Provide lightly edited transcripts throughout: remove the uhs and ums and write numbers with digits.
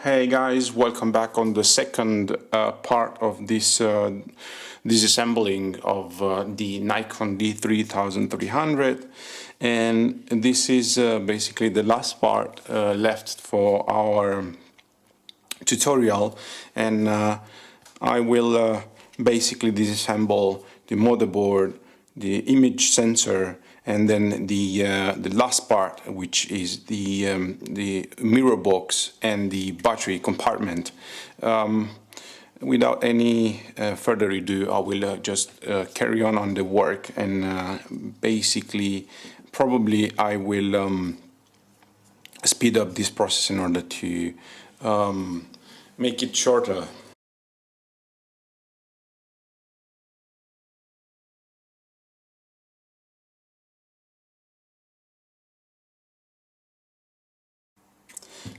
Hey guys, welcome back on the second part of this disassembling of the Nikon D3300, and this is basically the last part left for our tutorial, and I will basically disassemble the motherboard, the image sensor, and then the last part, which is the mirror box and the battery compartment. Without any further ado, I will just carry on the work, and basically probably I will speed up this process in order to make it shorter.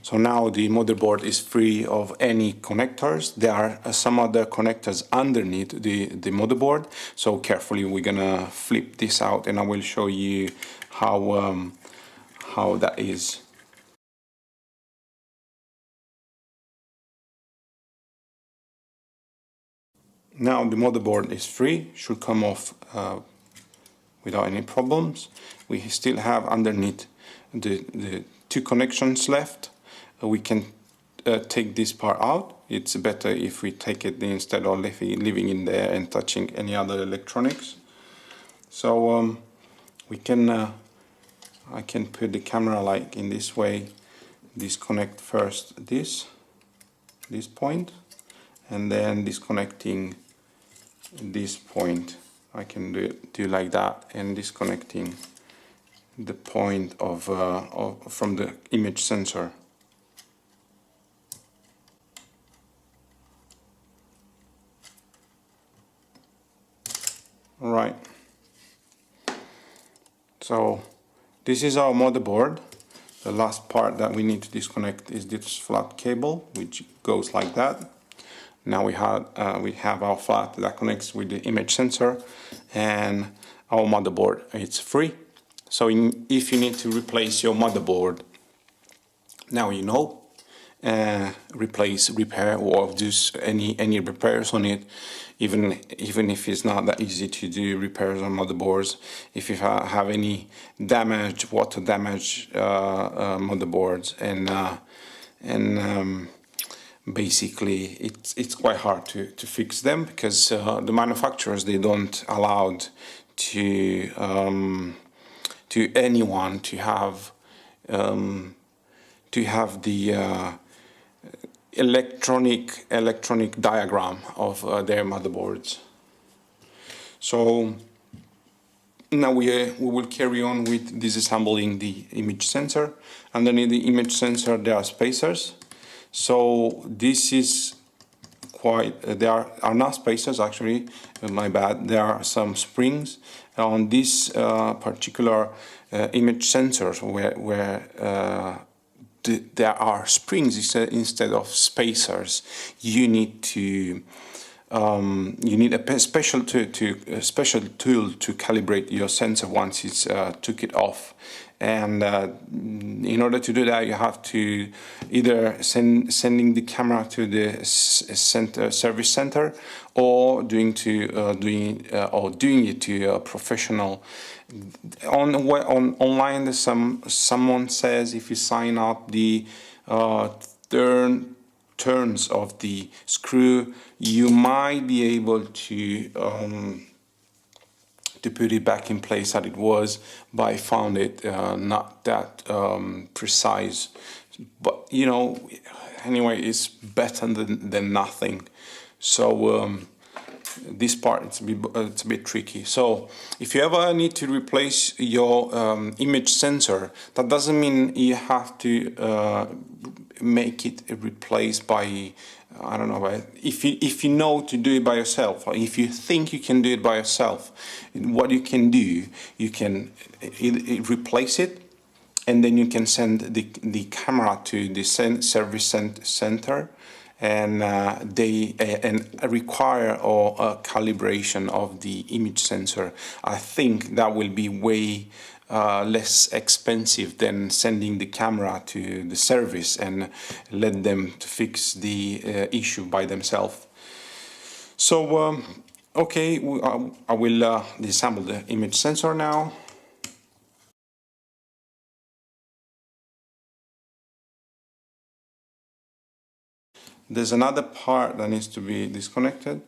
So now the motherboard is free of any connectors. There are some other connectors underneath the motherboard. So carefully we're gonna flip this out, and I will show you how that is. Now the motherboard is free, should come off without any problems. We still have underneath the two connections left. We can take this part out. It's better if we take it instead of leaving in there and touching any other electronics. So we can I can put the camera like in this way. Disconnect first this point, and then disconnecting this point. I can do like that, and disconnecting the point of from the image sensor. All right. So this is our motherboard. The last part that we need to disconnect is this flat cable, which goes like that. Now we have our flat that connects with the image sensor, and our motherboard. It's free. So if you need to replace your motherboard, now you know. Repair, or do any repairs on it, even if it's not that easy to do repairs on motherboards. If you have any damage, water damage motherboards, and basically it's quite hard to fix them, because the manufacturers, they don't allow to anyone to have the electronic diagram of their motherboards. So now we will carry on with disassembling the image sensor. Underneath the image sensor there are spacers. So this is quite, there are not spacers actually, my bad. There are some springs on this particular image sensors where there are springs instead of spacers. You need to a special tool to calibrate your sensor once it's took it off. And in order to do that, you have to either sending the camera to the service center, or doing it to a professional. Online, someone says if you sign up the turns of the screw, you might be able to put it back in place that it was, but I found it not that precise. But you know, anyway, it's better than nothing. So this part, it's a bit tricky. So if you ever need to replace your image sensor, that doesn't mean you have to make it replaced by, I don't know, if you know to do it by yourself, or if you think you can do it by yourself, what you can do, you can replace it, and then you can send the camera to the service center, and they require a calibration of the image sensor. I think that will be way less expensive than sending the camera to the service and let them to fix the issue by themselves. So okay, I will disassemble the image sensor now. There's another part that needs to be disconnected.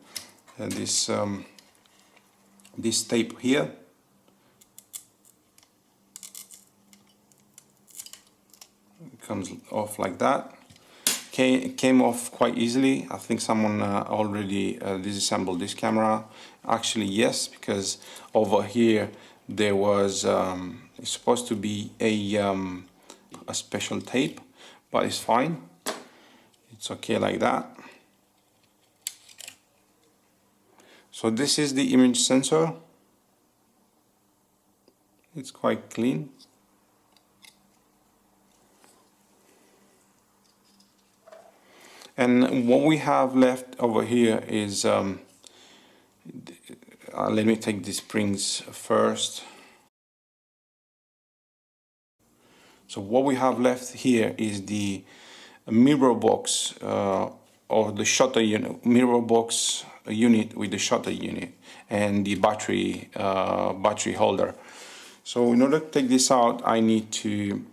This tape here. It comes off like that. It came off quite easily. I think someone already disassembled this camera. Actually, yes, because over here there was it's supposed to be a special tape, but it's fine. It's okay like that. So this is the image sensor. It's quite clean. And what we have left over here is, let me take the springs first. So what we have left here is the mirror box or the shutter unit, mirror box unit with the shutter unit and the battery holder. So in order to take this out, I need to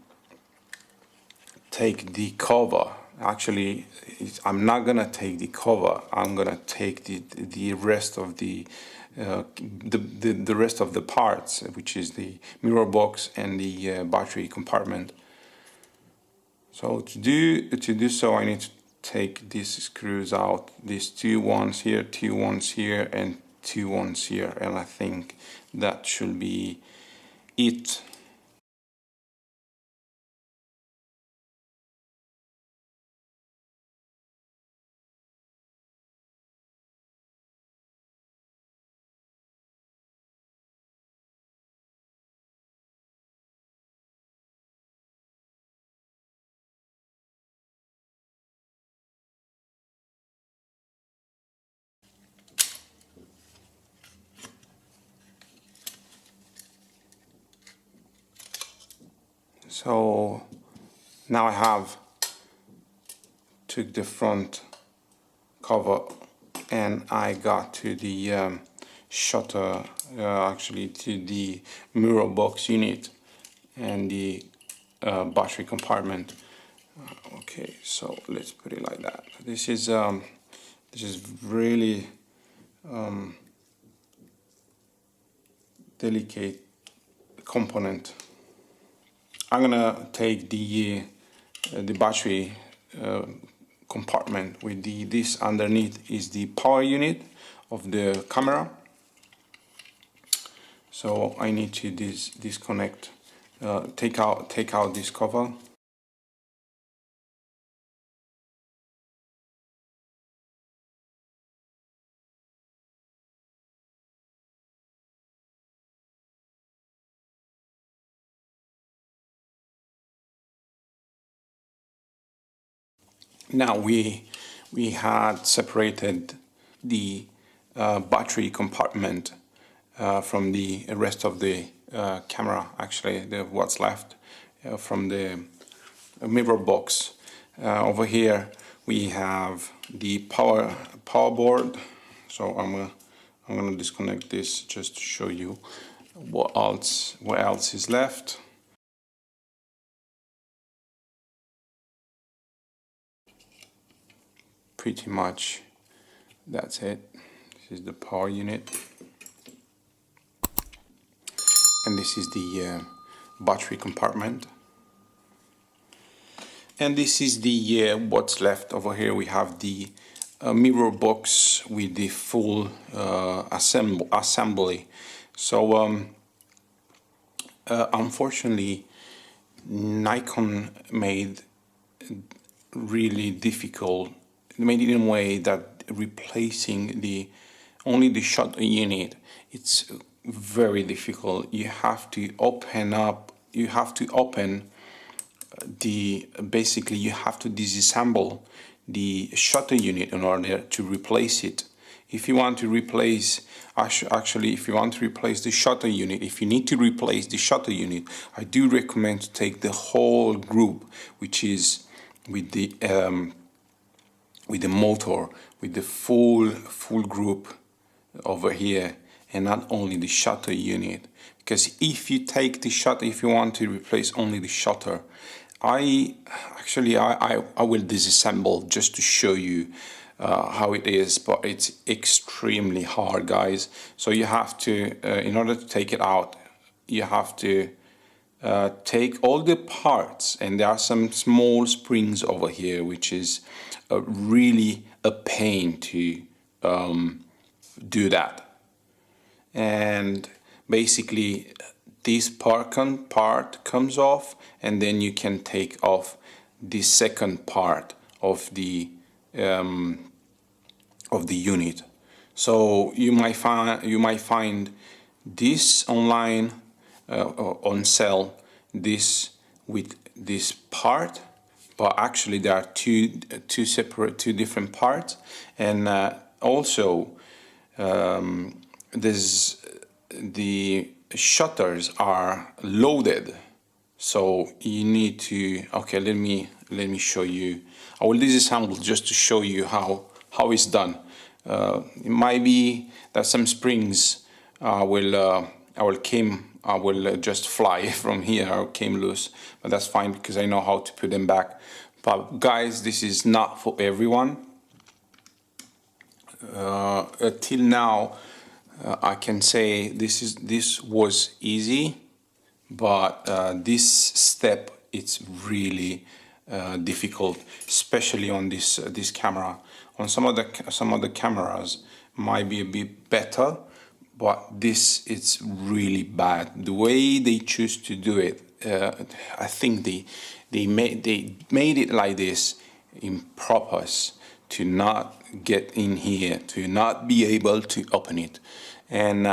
take the cover. Actually, I'm not gonna take the cover. I'm gonna take the rest of the rest of the parts, which is the mirror box and the battery compartment. So to do so, I need to take these screws out. These two ones here, and two ones here, and I think that should be it. So now I have took the front cover and I got to the shutter, actually to the mirror box unit and the battery compartment. Okay, so let's put it like that. This is really delicate component. I'm gonna take the battery compartment with this underneath is the power unit of the camera. So I need to disconnect, take out this cover. Now we had separated the battery compartment from the rest of the camera, actually what's left from the mirror box. Over here we have the power board. So I'm gonna disconnect this just to show you what else is left. Pretty much that's it. This is the power unit, and this is the battery compartment, and this is the what's left. Over here we have the mirror box with the full assembly. So unfortunately Nikon made really difficult, made it in a way that replacing only the shutter unit, it's very difficult. You have to basically you have to disassemble the shutter unit in order to replace it. if you want to replace, actually if you want to replace the shutter unit, if you need to replace the shutter unit, I do recommend to take the whole group, which is with the motor, with the full group over here, and not only the shutter unit. Because if you take the shutter, if you want to replace only the shutter, I will disassemble just to show you how it is, but it's extremely hard, guys. So you have to, in order to take it out, you have to take all the parts, and there are some small springs over here, which is really a pain to do that. And basically this part comes off, and then you can take off the second part of the unit. So you might find this online on sale, this with this part, but actually there are two different parts. And also the shutters are loaded, so you need to, okay, let me show you. I will disassemble just to show you how it's done. It might be that some springs will just fly from here or came loose, but that's fine because I know how to put them back. But guys, this is not for everyone. Till now, I can say this was easy, but this step, it's really difficult, especially on this camera. On some of the cameras might be a bit better, but this, it's really bad. The way they choose to do it, I think they made it like this in purpose to not get in here, to not be able to open it. And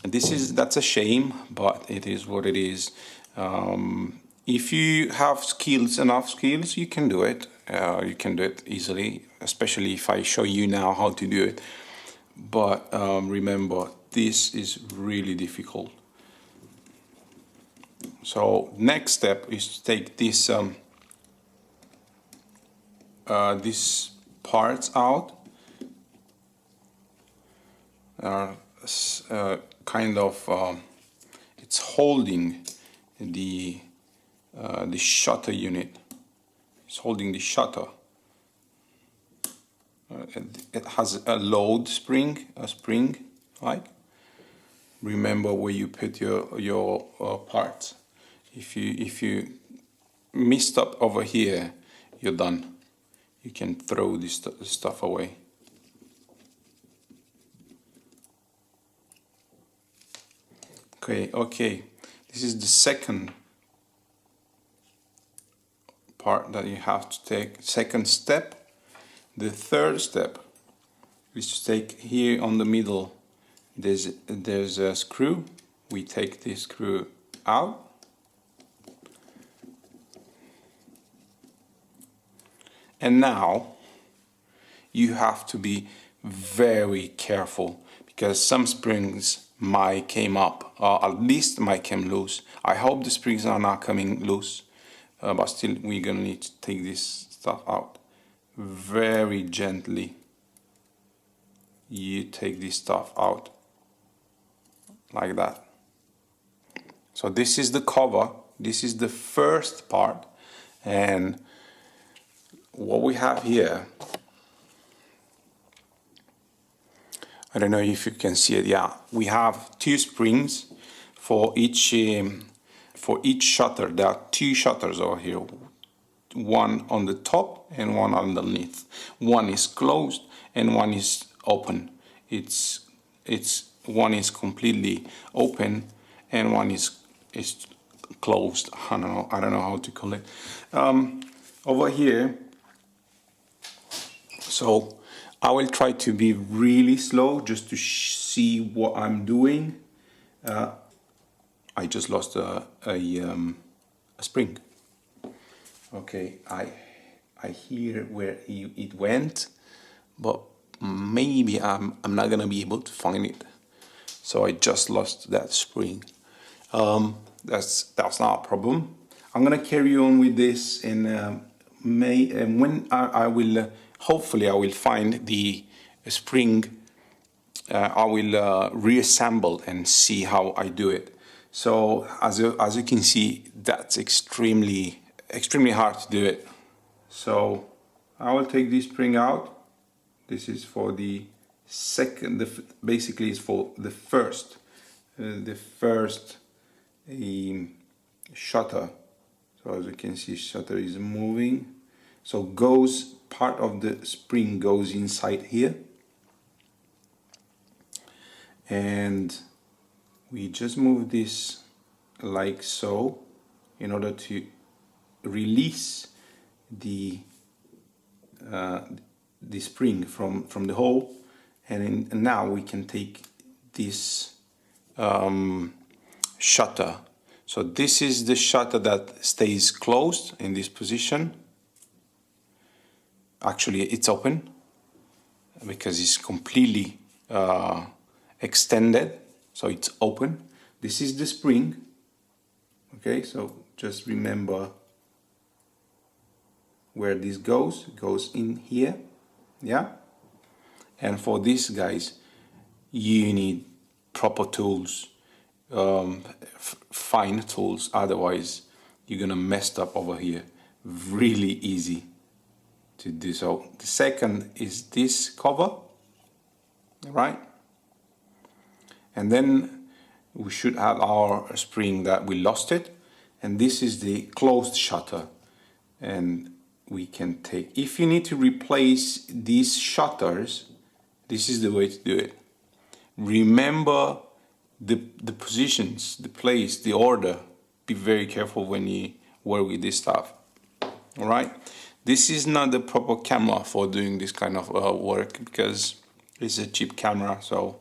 that's a shame, but it is what it is. If you have enough skills, you can do it. You can do it easily, especially if I show you now how to do it. But remember, this is really difficult. So next step is to take this these parts out. Kind of it's holding the shutter unit. It's holding the shutter. It has a load spring, right? Remember where you put your parts. If you messed up over here, you're done. You can throw this stuff away. Okay. This is the second part that you have to take. Second step. The third step is to take here on the middle. There's a screw. We take this screw out. And now you have to be very careful, because some springs might came up, or at least might came loose. I hope the springs are not coming loose, but still we're gonna need to take this stuff out. Very gently you take this stuff out like that. So this is the cover, this is the first part, and what we have here, I don't know if you can see it. Yeah, we have two springs for each shutter. There are two shutters over here, one on the top and one underneath. One is closed and one is open. It's one is completely open and one is closed. I don't know how to call it. Over here. So I will try to be really slow just to see what I'm doing. I just lost a spring. Okay, I hear where it went, but maybe I'm not gonna be able to find it. So I just lost that spring. That's not a problem. I'm gonna carry on with this in May, and when I will hopefully I will find the spring. I will reassemble and see how I do it. So as you can see, that's extremely hard to do it. So I will take this spring out. This is for the second. Basically, it's for the first shutter. So as you can see, shutter is moving. So part of the spring goes inside here, and we just move this like so in order to release the spring from the hole, and now we can take this shutter. So this is the shutter that stays closed in this position. Actually, it's open because it's completely extended, so it's open. This is the spring. Okay, so just remember where this goes. It goes in here, yeah. And for this, guys, you need proper tools, fine tools. Otherwise, you're gonna mess up over here. Really easy to do so. The second is this cover, right? And then we should have our spring that we lost it, and this is the closed shutter. And we can take, if you need to replace these shutters, this is the way to do it. Remember the positions, the place, the order. Be very careful when you work with this stuff. All right. This is not the proper camera for doing this kind of work because it's a cheap camera. So,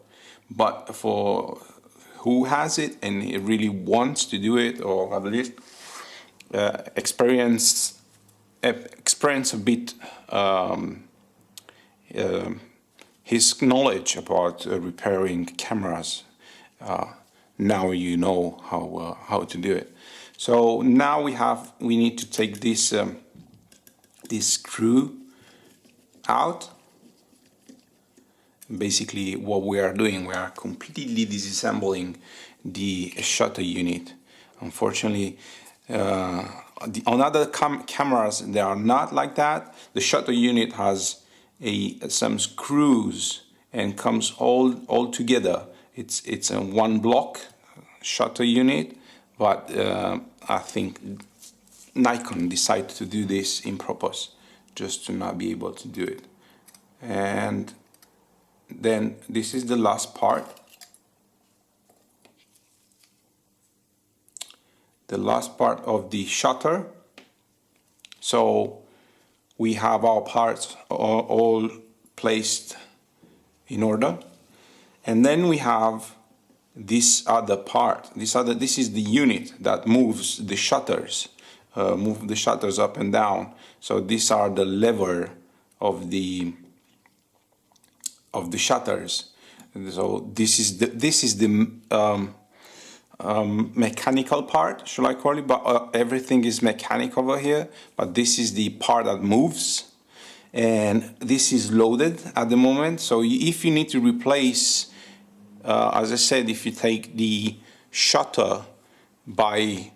but for who has it and he really wants to do it, or at least experience a bit his knowledge about repairing cameras, now you know how to do it. So now we need to take this this screw out. Basically, what we are doing, we are completely disassembling the shutter unit. Unfortunately, on other cameras, they are not like that. The shutter unit has some screws and comes all together. It's a one block shutter unit, but I think Nikon decided to do this in purpose, just to not be able to do it. And then this is the last part. The last part of the shutter. So we have our parts all placed in order, and then we have this other part. This is the unit that moves the shutters, move the shutters up and down. So these are the lever of the shutters. So this is the mechanical part, should I call it? But everything is mechanic over here. But this is the part that moves, and this is loaded at the moment. So if you need to replace, as I said, if you take the shutter by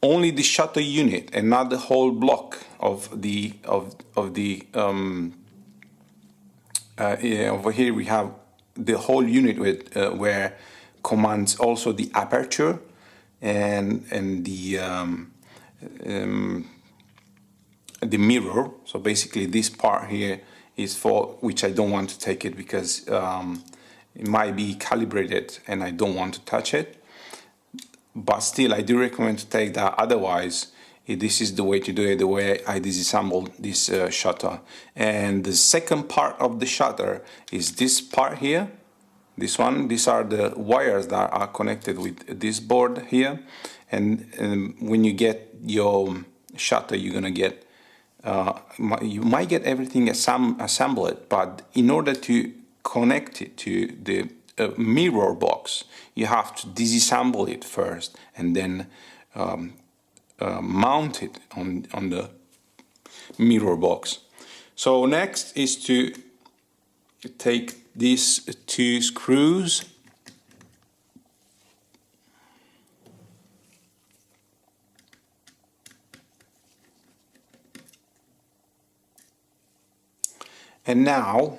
only the shutter unit and not the whole block of the over here we have the whole unit with where commands also the aperture and the mirror. So basically this part here is for which I don't want to take it because it might be calibrated and I don't want to touch it. But still, I do recommend to take that. Otherwise, this is the way to do it, the way I disassembled this shutter. And the second part of the shutter is this part here. This one. These are the wires that are connected with this board here. And when you get your shutter, you're gonna get you might get everything assembled, but in order to connect it to the mirror box, you have to disassemble it first and then mount it on the mirror box. So next is to take these two screws and now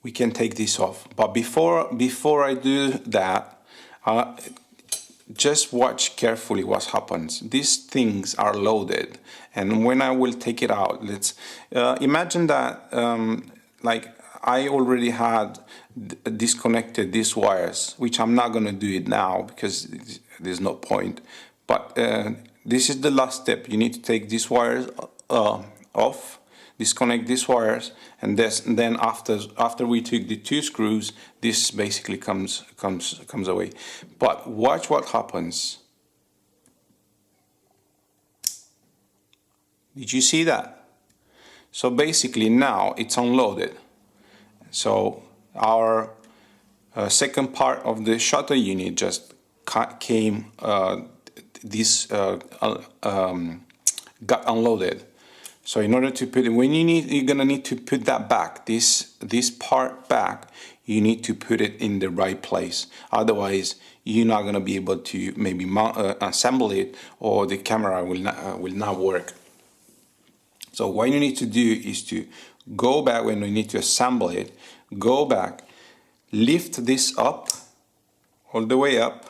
we can take this off. But before I do that, just watch carefully what happens. These things are loaded, and when I will take it out, let's imagine that like I already had disconnected these wires, which I'm not going to do it now because there's no point. But this is the last step. You need to take these wires off, disconnect these wires, and then after we took the two screws, this basically comes away. But watch what happens. Did you see that? So basically now it's unloaded. So our second part of the shutter unit just came, got unloaded. So in order to put it, you're gonna need to put that back, this part back, you need to put it in the right place. Otherwise, you're not gonna be able to maybe assemble it, or the camera will not work. So what you need to do is to go back when you need to assemble it, go back, lift this up, all the way up.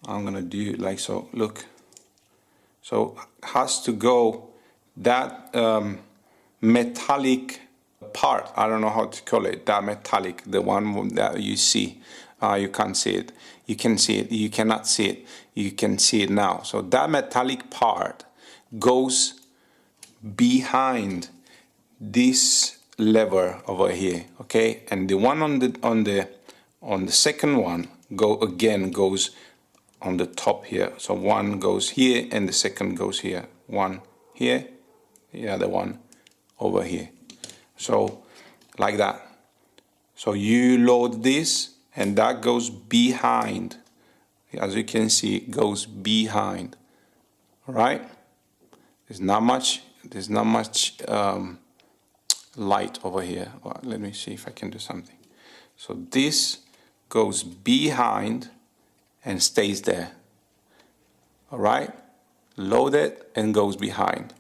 I'm gonna do it like so, look. So has to go that metallic part, I don't know how to call it, that metallic, the one that you see, you can't see it, you can see it, you cannot see it, you can see it now. So that metallic part goes behind this lever over here, okay, and the one on the second one goes on the top here. So one goes here and the second goes here, one here, the other one over here. So like that. So you load this and that goes behind. As you can see, it goes behind. All right? There's not much light over here. Well, let me see if I can do something. So this goes behind and stays there. All right? Load it and goes behind.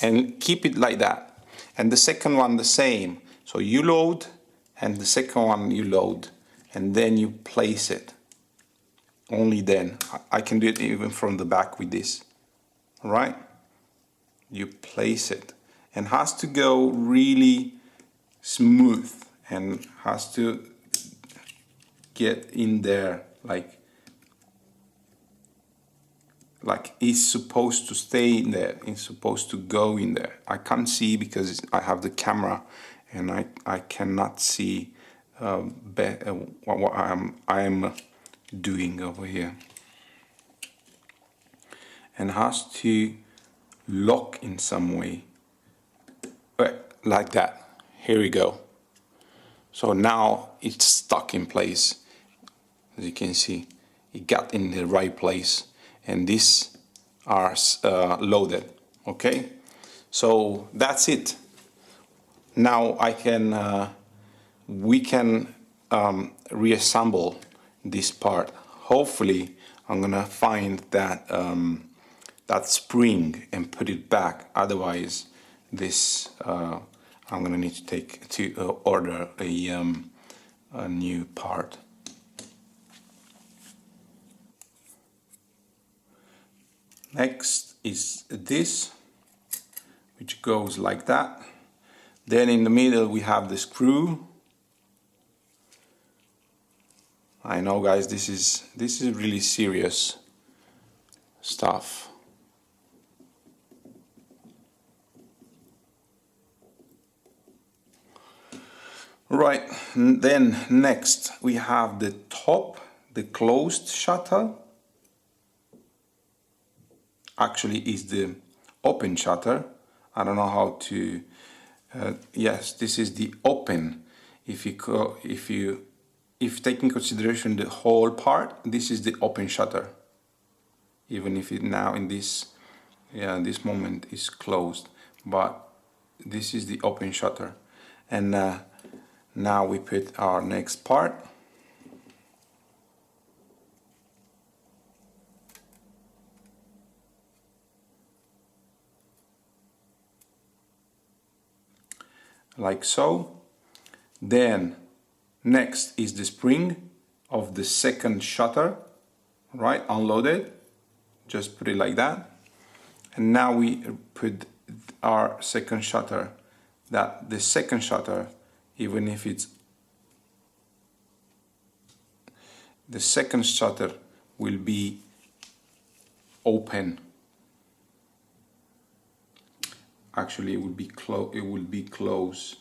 And keep it like that. And the second one the same. So you load and the second one you load. And then you place it. Only then. I can do it even from the back with this. All right? You place it. And has to go really smooth. And has to get in there like it's supposed to stay in there, it's supposed to go in there. I can't see because I have the camera and I cannot see what I am doing over here. And has to lock in some way. Like that. Here we go. So now it's stuck in place. As you can see, it got in the right place. And these are loaded, okay? So that's it. Now we can reassemble this part. Hopefully, I'm gonna find that that spring and put it back. Otherwise, this I'm gonna need to order a new part. Next is this, which goes like that. Then in the middle we have the screw. I know, guys, this is really serious stuff. Right, and then next we have the top, the closed shutter. Actually is the open shutter. I don't know how to, yes, this is the open. If taking consideration the whole part, this is the open shutter. Even if it now in this, this moment is closed, but this is the open shutter. And now we put our next part. Like so. Then next is the spring of the second shutter, right? Unload it, just put it like that. And now we put our second shutter, that the second shutter, even if it's the second shutter will be open. Actually, it will be closed,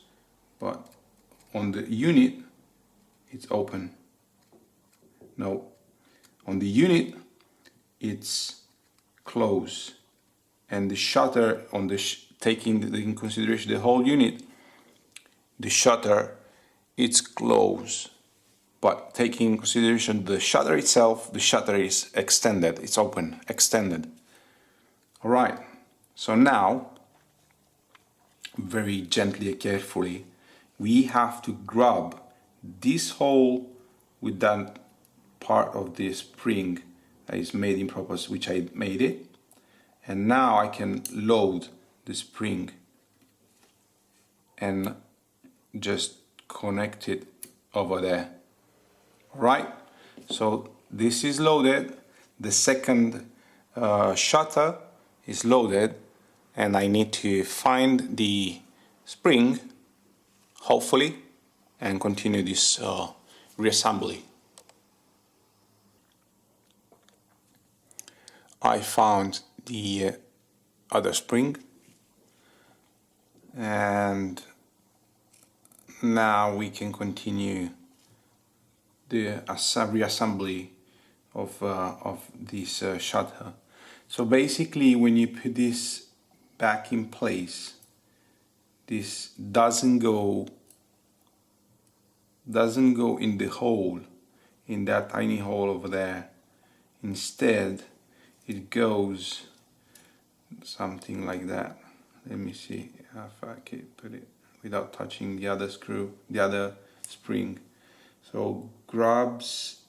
but on the unit it's open. No, on the unit it's closed, and the shutter on the taking in consideration the whole unit, the shutter it's closed, but taking in consideration the shutter itself, the shutter is extended, it's open, extended. All right, so now very gently and carefully we have to grab this hole with that part of the spring that is made in purpose, which I made it, and now I can load the spring and just connect it over there. Right, so this is loaded, the second shutter is loaded, and I need to find the spring, hopefully, and continue this reassembly. I found the other spring, and now we can continue the reassembly of this shutter. So basically, when you put this back in place, this doesn't go in the hole, in that tiny hole over there. Instead, it goes something like that. Let me see if I can put it without touching the other screw, the other spring. So grabs,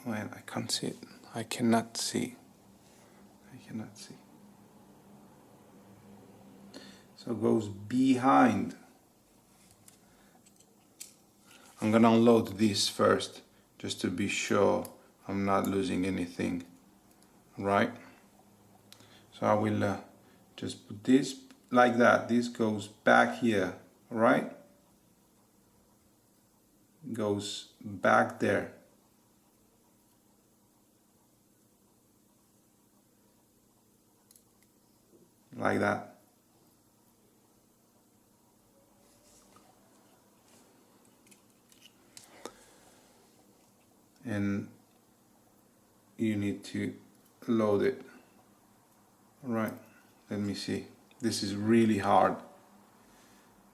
well, I can't see it. I cannot see. So it goes behind. I'm gonna unload this first, just to be sure I'm not losing anything. Right? So I will just put this like that. This goes back here, right? Goes back there. Like that. And you need to load it. Right, let me see. This is really hard.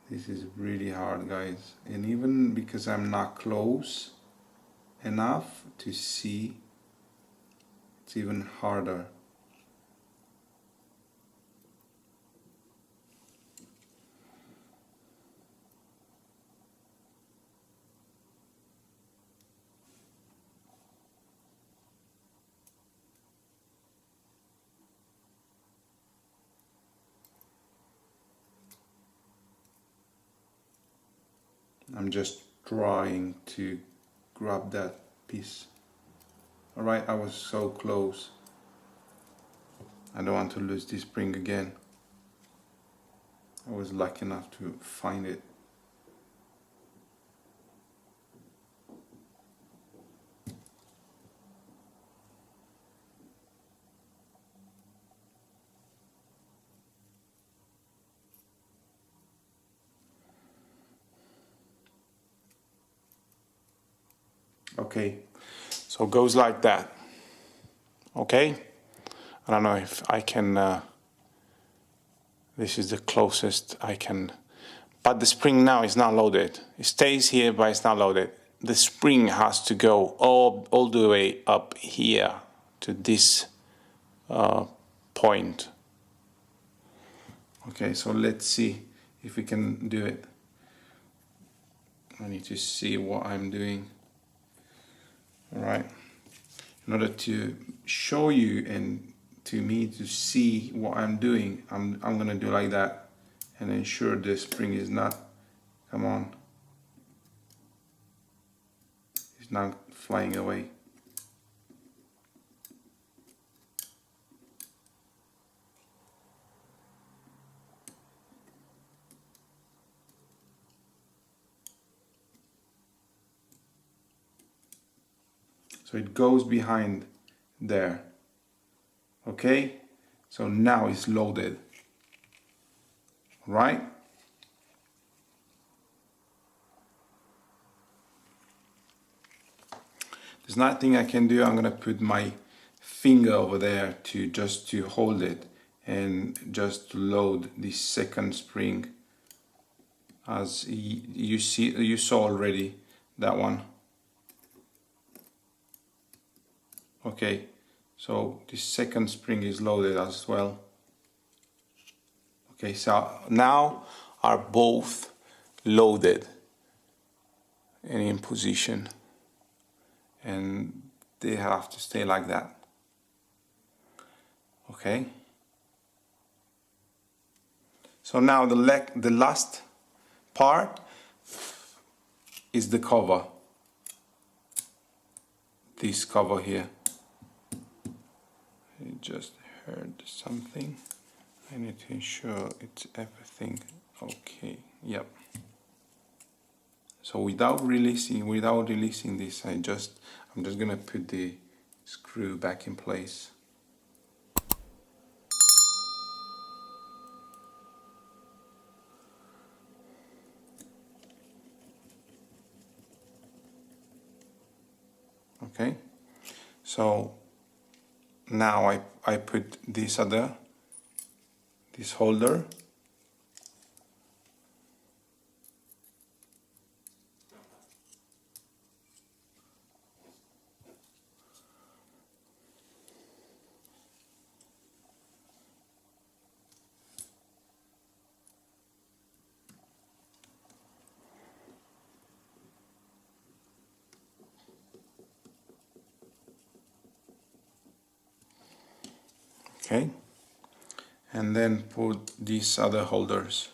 This is really hard, guys. And even because I'm not close enough to see, it's even harder. I'm just trying to grab that piece. Alright, I was so close. I don't want to lose this spring again. I was lucky enough to find it. Okay, so it goes like that. Okay, I don't know if I can, this is the closest I can, but the spring now is not loaded. It stays here, but it's not loaded. The spring has to go all the way up here to this point. Okay, so let's see if we can do it. I need to see what I'm doing. All right, in order to show you and to me to see what I'm doing, I'm gonna do like that and ensure the spring is not, come on, it's not flying away. So it goes behind there. Okay, so now it's loaded, right? There's nothing I can do. I'm gonna put my finger over there to just to hold it and just load this second spring. As you saw already that one. Okay, so this second spring is loaded as well. Okay, so now are both loaded and in position, and they have to stay like that. Okay, so now the last part is the cover, this cover here. I just heard something. I need to ensure it's everything okay. Yep. So without releasing this, I'm just gonna put the screw back in place. Okay. So now I put this holder. Okay, and then put these other holders,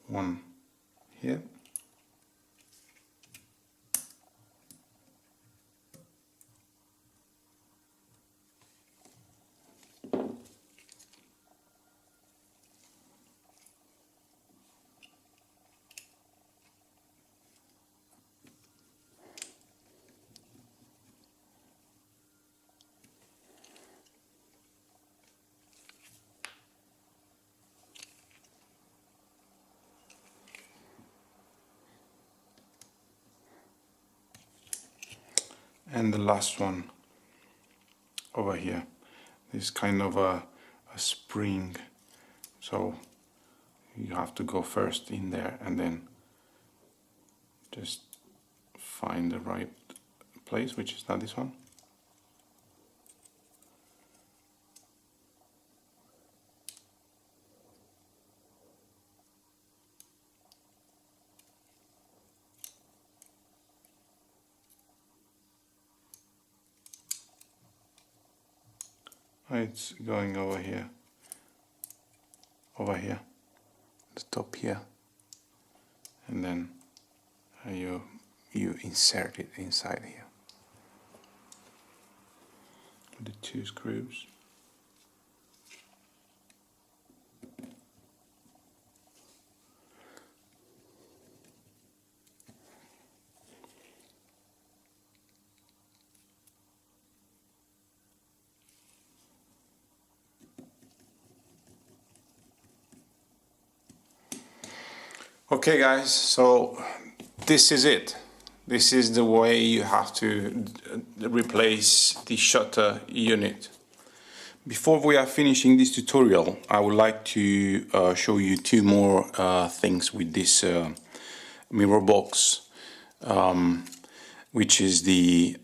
one here, and the last one over here. This kind of a spring, so you have to go first in there and then just find the right place, which is not this one. It's going over here, the top here, and then you insert it inside here with the two screws. Okay guys, so this is it. This is the way you have to replace the shutter unit. Before we are finishing this tutorial, I would like to show you two more things with this mirror box, which is the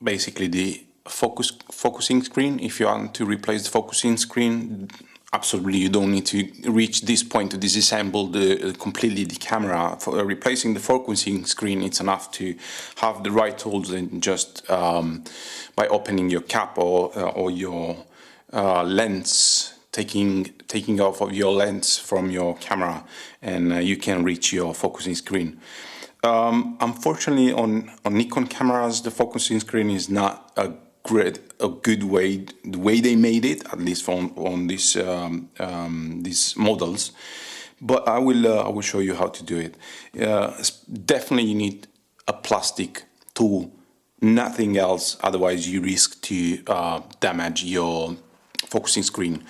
basically the focusing screen. If you want to replace the focusing screen, absolutely you don't need to reach this point to disassemble completely the camera. For replacing the focusing screen, it's enough to have the right tools and just by opening your cap or your lens, taking off of your lens from your camera, and you can reach your focusing screen. Unfortunately, on Nikon cameras, the focusing screen is not a good way. The way they made it, at least on these models. But I will show you how to do it. Definitely, you need a plastic tool, nothing else. Otherwise, you risk to damage your focusing screen.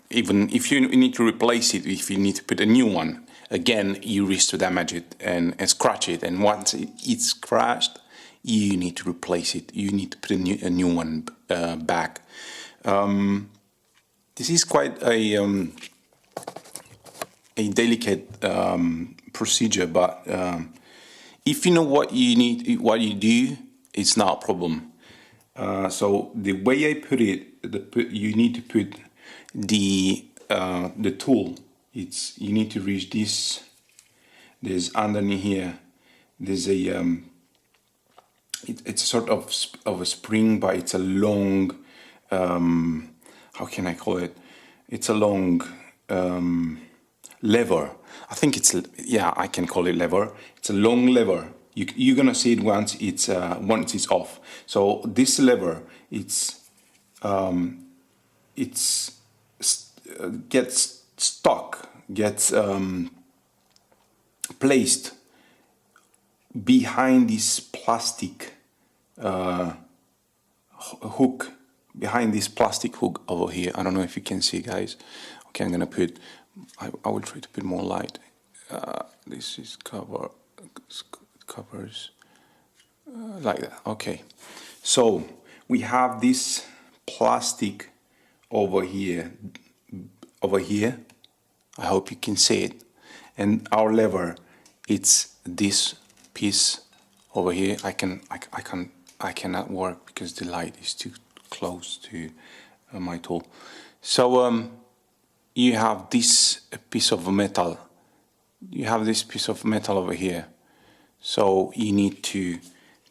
Even if you need to replace it, if you need to put a new one, again, you risk to damage it and scratch it. And once it's scratched, you need to replace it. You need to put a new one back. This is quite a delicate procedure, but if you know what you need, what you do, it's not a problem. So the way I put it, you need to put the tool. You need to reach this. There's underneath here. There's a it's sort of a spring, but it's a long. How can I call it? It's a long lever. I think it's, yeah, I can call it lever. It's a long lever. You're gonna see it once it's off. So this lever, gets stuck, gets placed behind this plastic hook, behind this plastic hook over here. I don't know if you can see, guys. Okay, I'm gonna put. I will try to put more light. This is covers like that. Okay, so we have this plastic over here. I hope you can see it. And our lever, it's this piece over here. I cannot work because the light is too close to my tool. So you have this piece of metal. You have this piece of metal over here. So you need to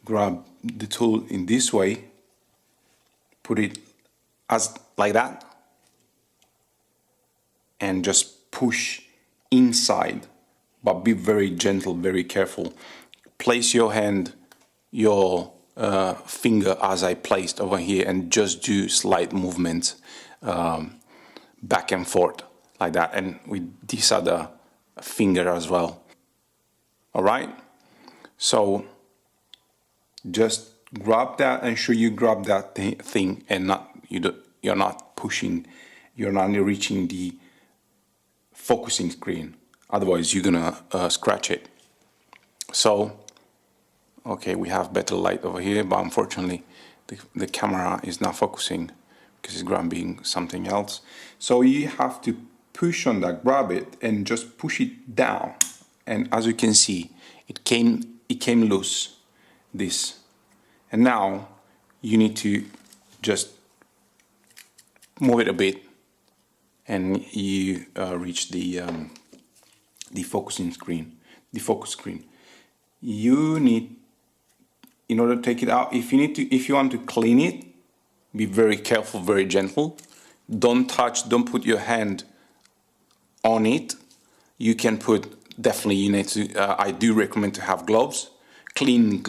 grab the tool in this way, put it as like that, and just push inside, but be very gentle, very careful. Place your hand, your finger as I placed over here, and just do slight movements back and forth like that, and with this other finger as well. All right, so just grab that, and sure you grab that thing, and you're not pushing, you're not reaching the focusing screen. Otherwise, you're gonna scratch it. So, okay, we have better light over here, but unfortunately, the camera is not focusing because it's grabbing something else. So you have to push on that, grab it, and just push it down. And as you can see, it came loose. This, and now you need to just move it a bit, and you reach the focusing screen, the focus screen. You need, in order to take it out, if you want to clean it, be very careful, very gentle. Don't put your hand on it. You can put, definitely you need to, I do recommend to have gloves, clean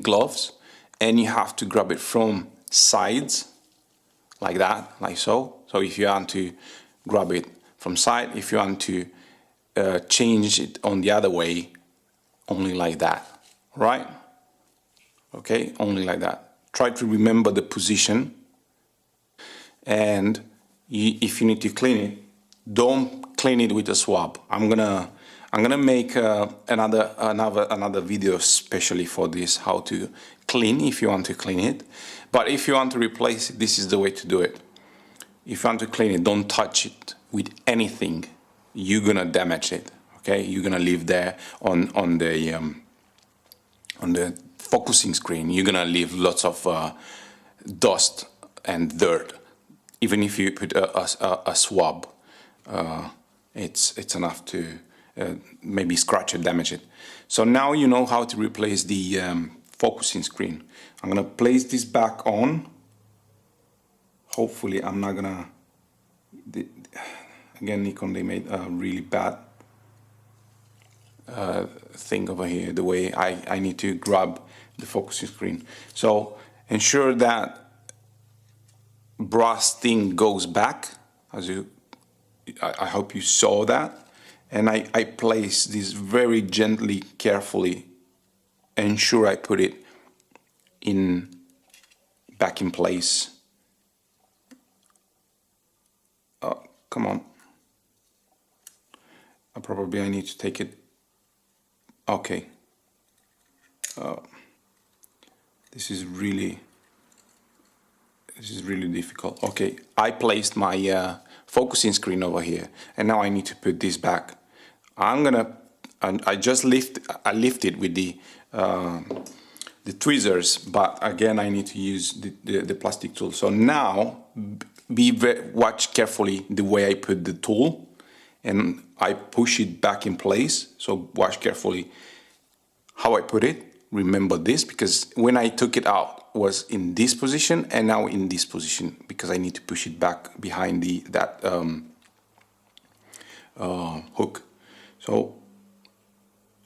gloves, and you have to grab it from sides, like that, like so. So if you want to grab it from side, if you want to change it on the other way, only like that, right? Okay, only like that. Try to remember the position, and if you need to clean it, don't clean it with a swab. I'm I'm gonna make another video especially for this, how to clean if you want to clean it. But if you want to replace it, this is the way to do it. If you want to clean it, don't touch it with anything. You're gonna damage it. Okay, you're gonna leave there on the focusing screen. You're gonna leave lots of dust and dirt. Even if you put a swab, it's enough to maybe scratch or damage it. So now you know how to replace the focusing screen. I'm gonna place this back on. Hopefully I'm not gonna, again Nikon, they made a really bad thing over here, the way I need to grab the focusing screen. So ensure that brass thing goes back, as I hope you saw that. And I place this very gently, carefully, ensure I put it back in place. Come on. Probably I need to take it. Okay. This is really difficult. Okay, I placed my focusing screen over here, and now I need to put this back. I just lifted with the tweezers, but again I need to use the plastic tool. So now watch carefully the way I put the tool, and I push it back in place. So watch carefully how I put it. Remember this, because when I took it out was in this position and now in this position, because I need to push it back behind that hook. So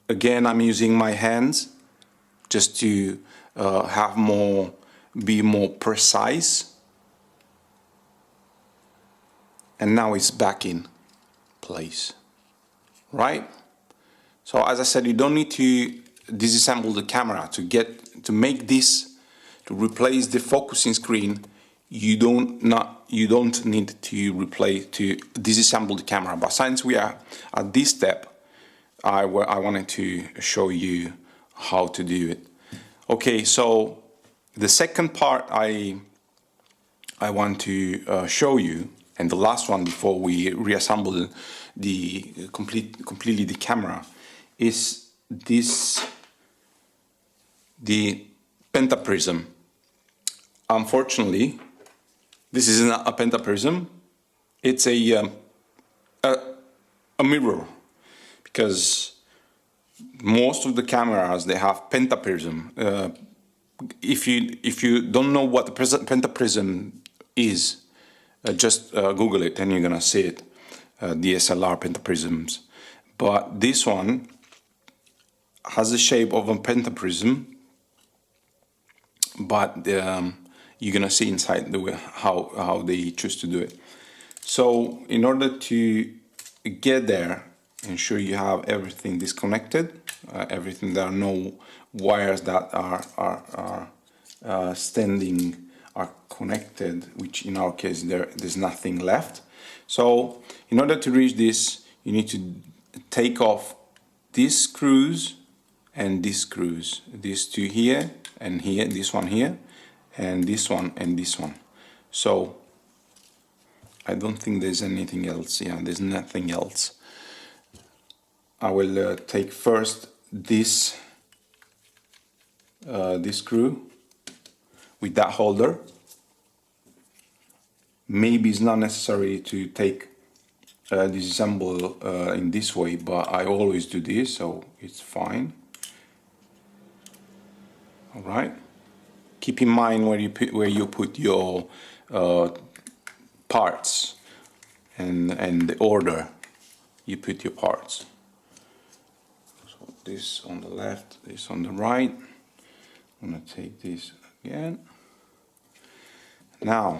again, I'm using my hands just to be more precise. And now it's back in place, right? So as I said, you don't need to disassemble the camera to make this, to replace the focusing screen. You don't need to disassemble the camera. But since we are at this step, I wanted to show you how to do it. Okay, so the second part I want to show you, and the last one before we reassemble completely the camera, is the pentaprism. Unfortunately, this isn't a pentaprism. It's a mirror, because most of the cameras, they have pentaprism. If you don't know what the pentaprism is, just Google it and you're gonna see it. DSLR pentaprisms. But this one has the shape of a pentaprism, but you're gonna see inside the way how they choose to do it. So in order to get there, ensure you have everything disconnected, everything, there are no wires that are standing, are connected, which in our case there's nothing left. So in order to reach this, you need to take off these screws and these screws, these two here and here, this one here, and this one and this one. So I don't think there's anything else. Yeah, there's nothing else. I will take first this screw with that holder. Maybe it's not necessary to take disassemble in this way, but I always do this, so it's fine. All right. Keep in mind where you put your parts and the order you put your parts. So this on the left, this on the right. I'm gonna take this again. Now,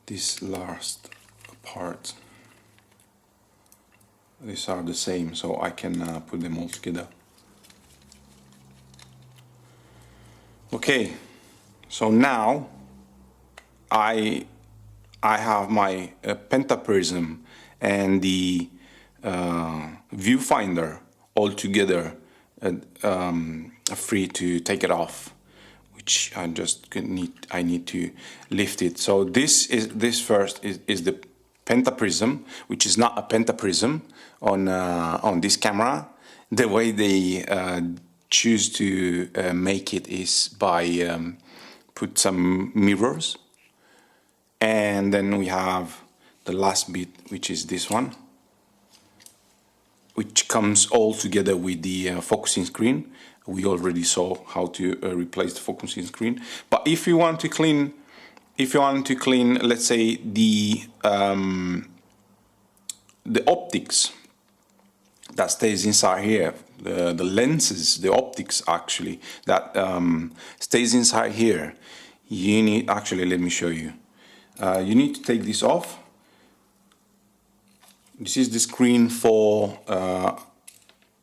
this last part, these are the same, so I can put them all together. Okay, so now I'm I have my pentaprism and the viewfinder all together, free to take it off, which I need to lift it. So this first is the pentaprism, which is not a pentaprism on this camera. The way they choose to make it is by put some mirrors, and then we have the last bit, which is this one, which comes all together with the focusing screen. We already saw how to replace the focusing screen. But if you want to clean, let's say the optics that stays inside here, the lenses, the optics actually that stays inside here, you need, actually let me show you. You need to take this off. This is the screen for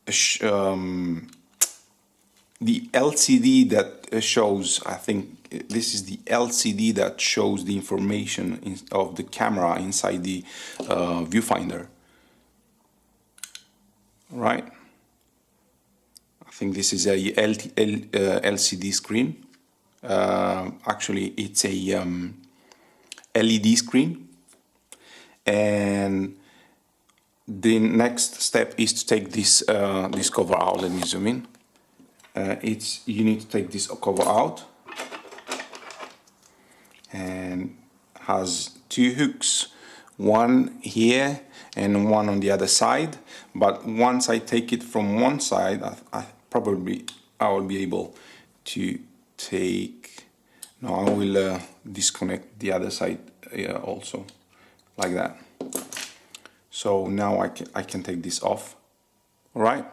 the LCD that shows, I think this is the LCD that shows the information of the camera inside the viewfinder. Right? I think this is a LCD screen. Actually, it's a LED screen. And the next step is to take this this cover out. Let me zoom in. You need to take this cover out, and has two hooks, one here and one on the other side. But once I take it from one side, I will be able to take. No, I will disconnect the other side also, like that. So now I can take this off, all right?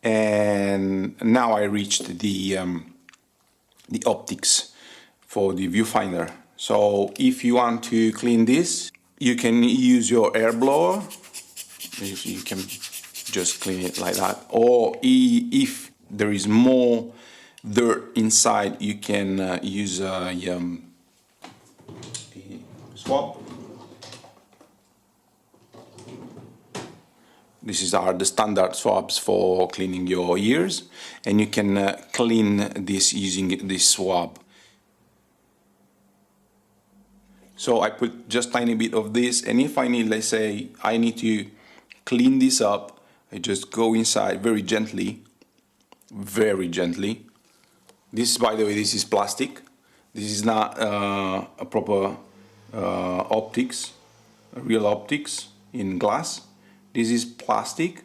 And now I reached the optics for the viewfinder. So if you want to clean this, you can use your air blower. You can just clean it like that. Or if there is more dirt inside, you can use a swab. These are the standard swabs for cleaning your ears, and you can clean this using this swab. So I put just tiny bit of this, and if I need, let's say, I need to clean this up, I just go inside very gently, very gently. This, by the way, this is plastic. This is not a proper optics, real optics in glass. This is plastic.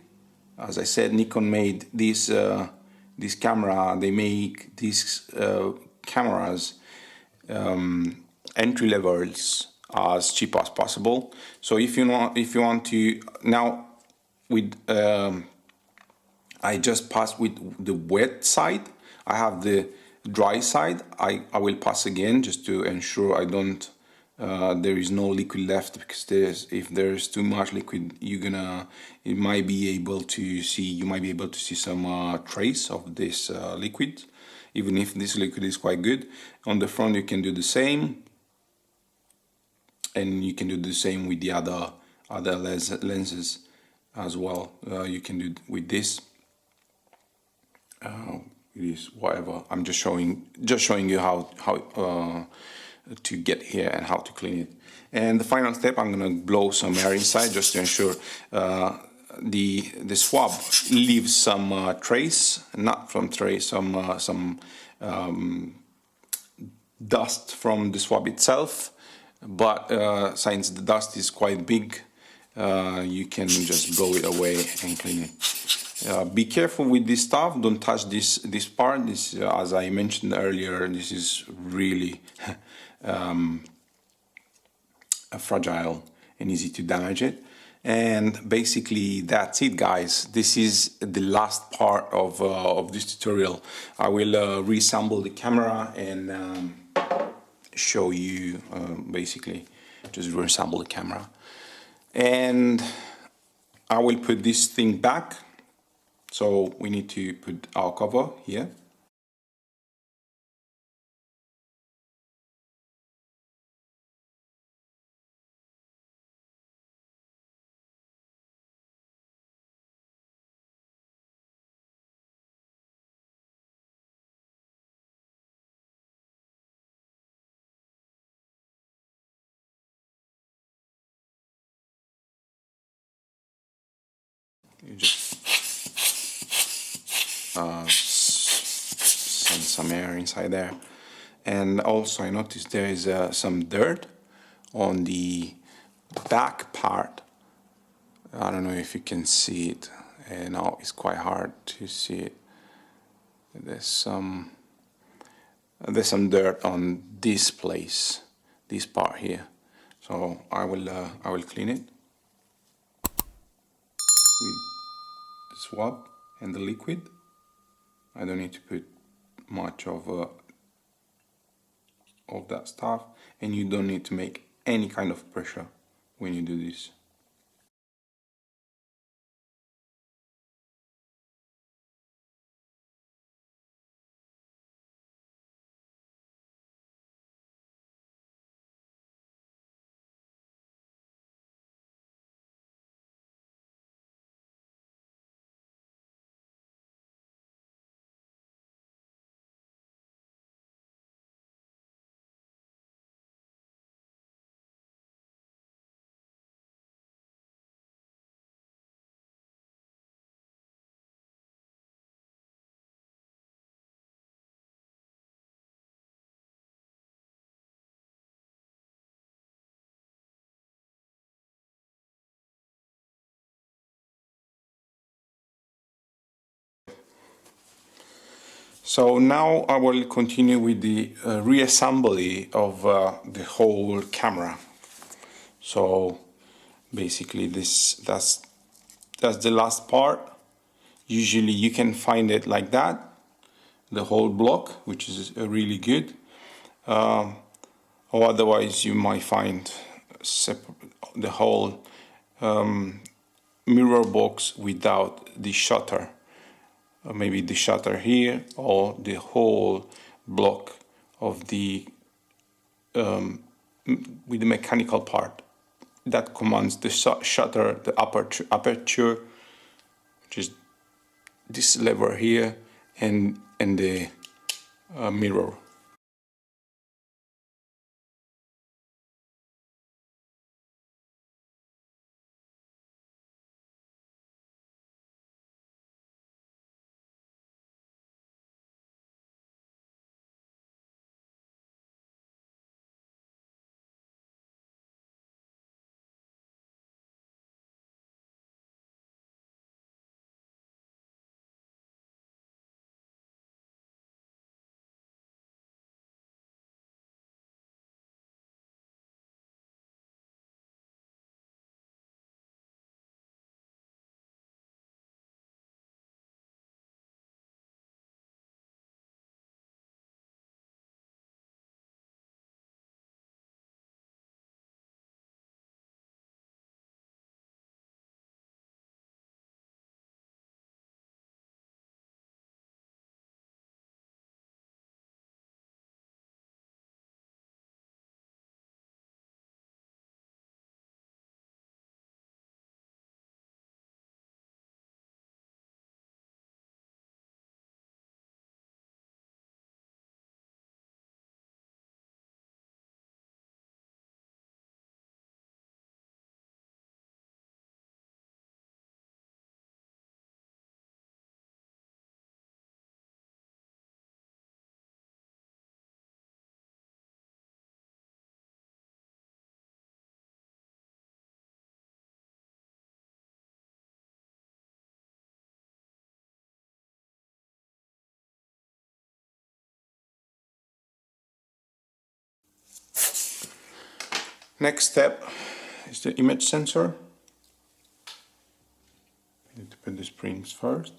As I said, Nikon made this this camera. They make these cameras entry levels as cheap as possible. So if you want to now with I just pass with the wet side. I have the dry side. I will pass again just to ensure I don't. There is no liquid left, because if there's too much liquid, you might be able to see some trace of this liquid, even if this liquid is quite good. On the front you can do the same, and you can do the same with the other lenses as well. You can do with this. It is whatever. I'm just showing you how to get here and how to clean it. And the final step, I'm gonna blow some air inside just to ensure the swab leaves some trace, not from trace, some dust from the swab itself. But since the dust is quite big, you can just blow it away and clean it. Be careful with this stuff. Don't touch this part. This, as I mentioned earlier, this is really fragile and easy to damage it. And basically that's it, guys. This is the last part of this tutorial. I will reassemble the camera and show you basically just reassemble the camera. And I will put this thing back. So we need to put our cover here. You just send some air inside there. And also I noticed there is some dirt on the back part. I don't know if you can see it. No, it's quite hard to see it. There's some dirt on this place, this part here. So I will clean it with the swab and the liquid. I don't need to put much of that stuff, and you don't need to make any kind of pressure when you do this. So now I will continue with the reassembly of the whole camera. So basically that's the last part. Usually you can find it like that, the whole block, which is really good. Or otherwise you might find the whole mirror box without the shutter. Maybe the shutter here, or the whole block of the with the mechanical part that commands the shutter, the aperture, which is this lever here, and the mirror. Next step is the image sensor. I need to put the springs first.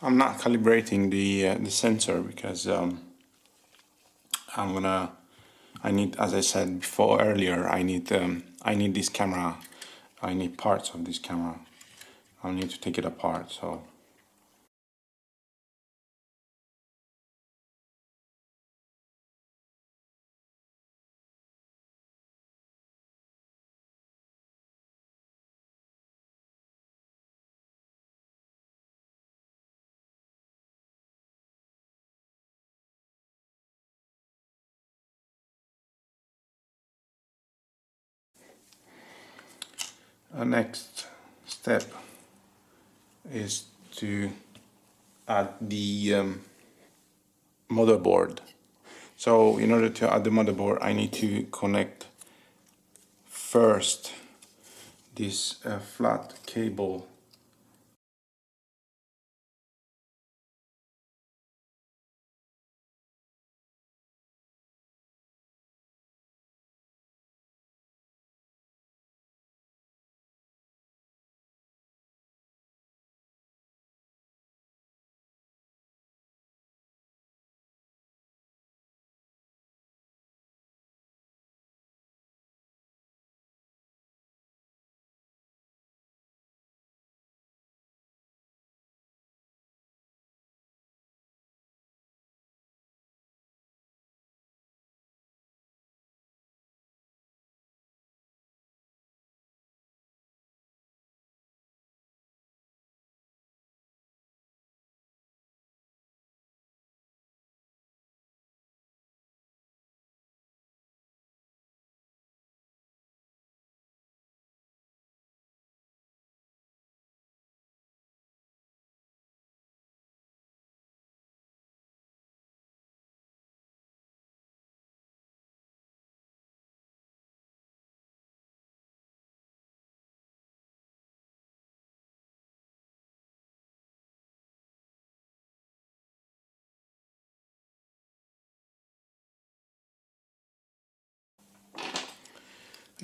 I'm not calibrating the sensor because I need, as I said before earlier, I need this camera. I need parts of this camera. I'll need to take it apart. So The next step is to add the motherboard. So in order to add the motherboard, I need to connect first this flat cable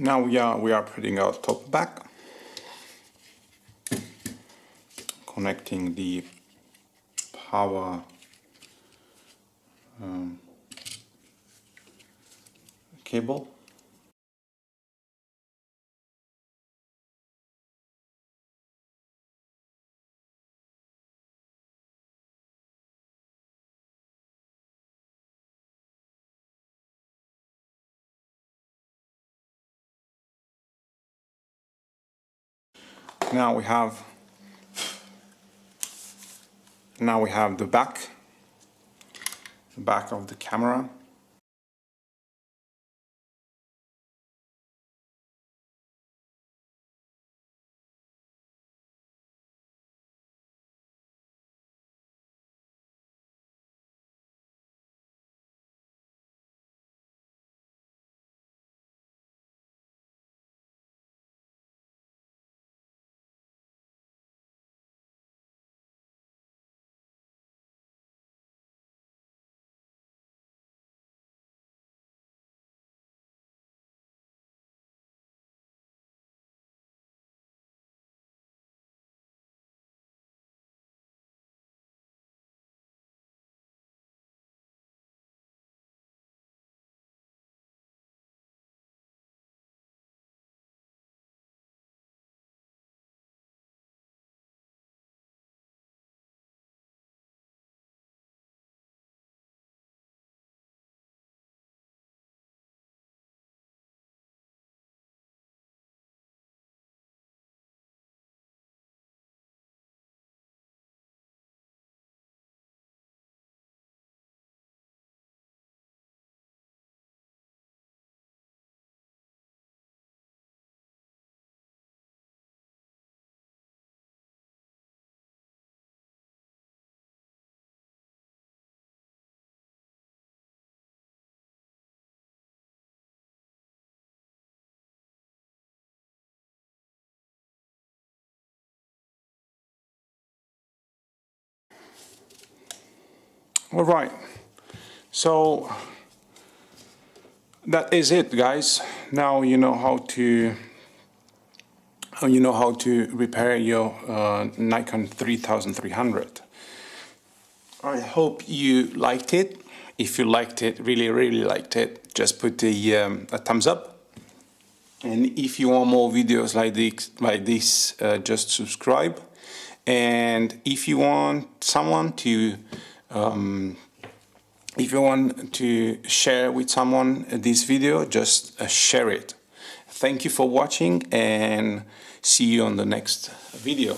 Now we are putting our top back, connecting the power cable. Now we have the back of the camera. All right, so that is it, guys. Now you know how to repair your Nikon 3300. I hope you liked it. If you liked it, really liked it, just put a thumbs up. And if you want more videos like this, just subscribe. And if you want someone to share with someone this video, just share it. Thank you for watching, and see you on the next video.